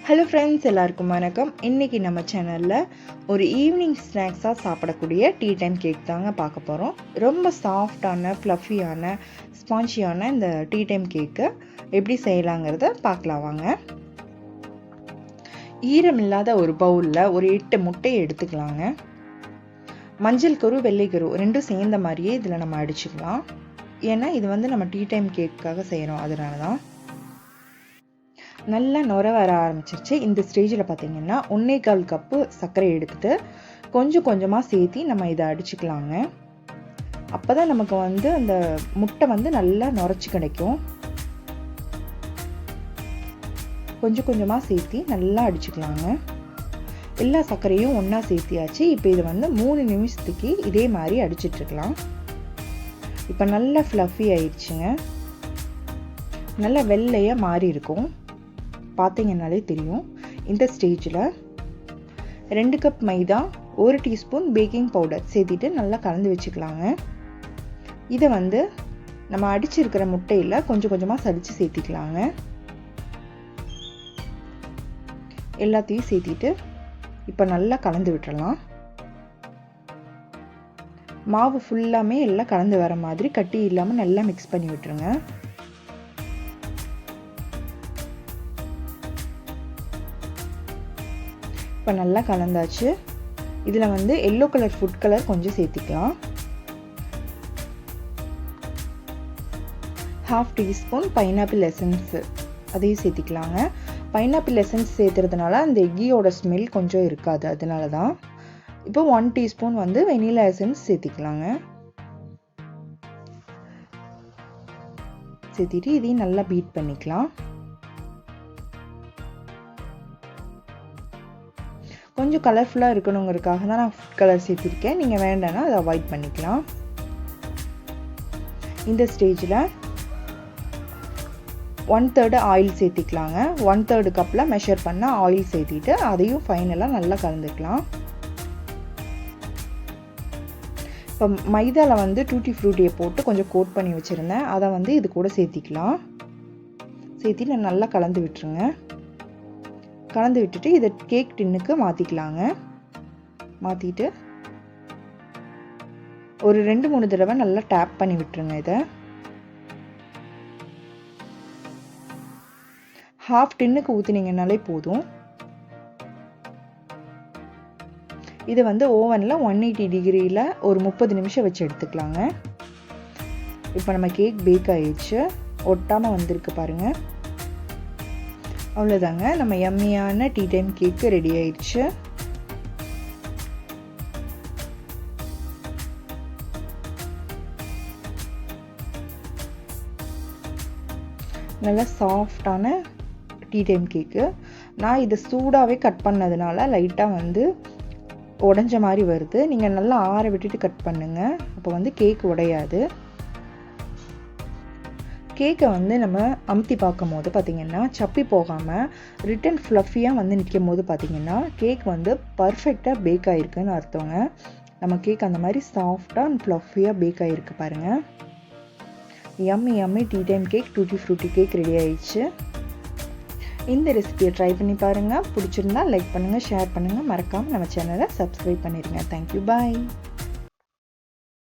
Hello friends, எல்லாருக்கும் வணக்கம். இன்றைக்கி நம்ம சேனலில் ஒரு ஈவினிங் ஸ்நாக்ஸாக சாப்பிடக்கூடிய டீ டைம் கேக் தாங்க பார்க்க போகிறோம். ரொம்ப சாஃப்டான, ஃப்ளஃபியான, ஸ்பான்ஜியான இந்த டீ டைம் கேக்கு எப்படி செய்யலாங்கிறத பார்க்கலாம் வாங்க. ஈரம் இல்லாத ஒரு பவுலில் ஒரு 8 முட்டையை எடுத்துக்கலாங்க. மஞ்சள் கரு, வெள்ளைக்கரு ரெண்டும் சேர்ந்த மாதிரியே இதில் நம்ம அடிச்சுக்கலாம். ஏன்னா இது நம்ம டீ டைம் கேக்குக்காக செய்கிறோம், அதனால தான். நல்லா நுர வர ஆரம்பிச்சிருச்சு. இந்த ஸ்டேஜில் பார்த்தீங்கன்னா 1.25 கப்பு சர்க்கரை எடுத்துகிட்டு கொஞ்சம் கொஞ்சமாக சேர்த்தி நம்ம இதை அடிச்சுக்கலாங்க. அப்போ தான் நமக்கு அந்த முட்டை நல்லா நுரைச்சி கிடைக்கும். கொஞ்சம் கொஞ்சமாக சேர்த்தி நல்லா அடிச்சுக்கலாங்க. எல்லா சர்க்கரையும் ஒன்றா சேர்த்தியாச்சு. இப்போ இதை 3 நிமிஷத்துக்கு இதே மாதிரி அடிச்சிட்ருக்கலாம். இப்போ நல்லா ஃப்ளஃபி ஆயிடுச்சுங்க. நல்லா வெள்ளையாக மாறி இருக்கும், பார்த்தீங்கன்னாலே தெரியும். இந்த ஸ்டேஜில் 2 கப் மைதா, 1 டீஸ்பூன் பேக்கிங் பவுடர் சேர்த்திட்டு நல்லா கலந்து வச்சுக்கலாங்க. இதை நம்ம அடிச்சிருக்கிற முட்டையில் கொஞ்சம் கொஞ்சமாக சலிச்சு சேர்த்திக்கலாங்க. எல்லாத்தையும் சேர்த்திட்டு இப்போ நல்லா கலந்து விட்டுறலாம். மாவு ஃபுல்லாமே எல்லாம் கலந்து வர மாதிரி கட்டி இல்லாமல் நல்லா மிக்ஸ் பண்ணி விட்டுருங்க. இப்போ நல்லா கலந்தாச்சு. இதில் எல்லோ கலர் ஃபுட் கலர் கொஞ்சம் சேர்த்திக்கலாம். 1/2 டீஸ்பூன் பைனாப்பிள் எசன்ஸ் அதையும் சேர்த்திக்கலாங்க. பைனாப்பிள் எசன்ஸ் சேர்த்துறதுனால அந்த எக்கியோட ஸ்மெல் கொஞ்சம் இருக்காது, அதனால தான். இப்போ 1 டீஸ்பூன் வெனிலா எசன்ஸ் சேர்த்திக்கலாங்க. சேர்த்திட்டு இதையும் நல்லா பீட் பண்ணிக்கலாம். கொஞ்சம் கலர்ஃபுல்லாக இருக்கணுங்கிறதுக்காக தான் நான் ஃபுட் கலர் சேர்த்திருக்கேன். நீங்கள் வேண்டாம்னா அதை அவாய்ட் பண்ணிக்கலாம். இந்த ஸ்டேஜில் 1/3 ஆயில் சேர்த்திக்கலாங்க. 1/3 கப்பில் மெஷர் பண்ண ஆயில் சேர்த்திட்டு அதையும் ஃபைனலாக நல்லா கலந்துக்கலாம். இப்போ மைதாவில் டூட்டி ஃப்ரூட்டியை போட்டு கொஞ்சம் கோட் பண்ணி வச்சுருந்தேன். அதை இது கூட சேர்த்திக்கலாம். சேர்த்தி நான் நல்லா கலந்து விட்டுருங்க. கலந்து விட்டுட்டு இதை கேக் டின்னுக்கு மாற்றிக்கலாங்க. மாற்றிட்டு ஒரு 2-3 தடவை நல்லா டேப் பண்ணி விட்டுருங்க. இதை 1/2 டின்னுக்கு ஊற்றினீங்கனாலே போதும். இது ஓவனில் 180 டிகிரியில் ஒரு 30 நிமிஷம் வச்சு எடுத்துக்கலாங்க. இப்போ நம்ம கேக் பேக் ஆயிடுச்சு, ஒட்டாமல் வந்திருக்கு பாருங்கள். அவ்வளோதாங்க, நம்ம யம்மியான டீ டைம் கேக்கு ரெடி ஆயிடுச்சு. நல்லா சாஃப்டான டீ டைம் கேக்கு. நான் இதை சூடாகவே கட் பண்ணதுனால லைட்டாக உடஞ்ச மாதிரி வருது. நீங்கள் நல்லா ஆற விட்டுட்டு கட் பண்ணுங்கள், அப்போ கேக் உடையாது. கேக்கை நம்ம அமுத்தி பார்க்கும் போது பார்த்திங்கன்னா சப்பி போகாமல் ரிட்டன் ஃப்ளஃபியாக நிற்கும் போது பார்த்திங்கன்னா கேக் பர்ஃபெக்டாக பேக் ஆகிருக்குன்னு அர்த்தங்க. நம்ம கேக் அந்த மாதிரி சாஃப்டாக அண்ட் ஃப்ளஃபியாக பேக் ஆகிருக்கு பாருங்கள். Yummy tea time cake, tutti frutti cake ready ஆயிடுச்சு. இந்த ரெசிபியை ட்ரை பண்ணி பாருங்கள். பிடிச்சிருந்தா லைக் பண்ணுங்கள், ஷேர் பண்ணுங்கள். மறக்காமல் நம்ம சேனலை சப்ஸ்கிரைப் பண்ணிடுங்க. தேங்க்யூ, பாய்.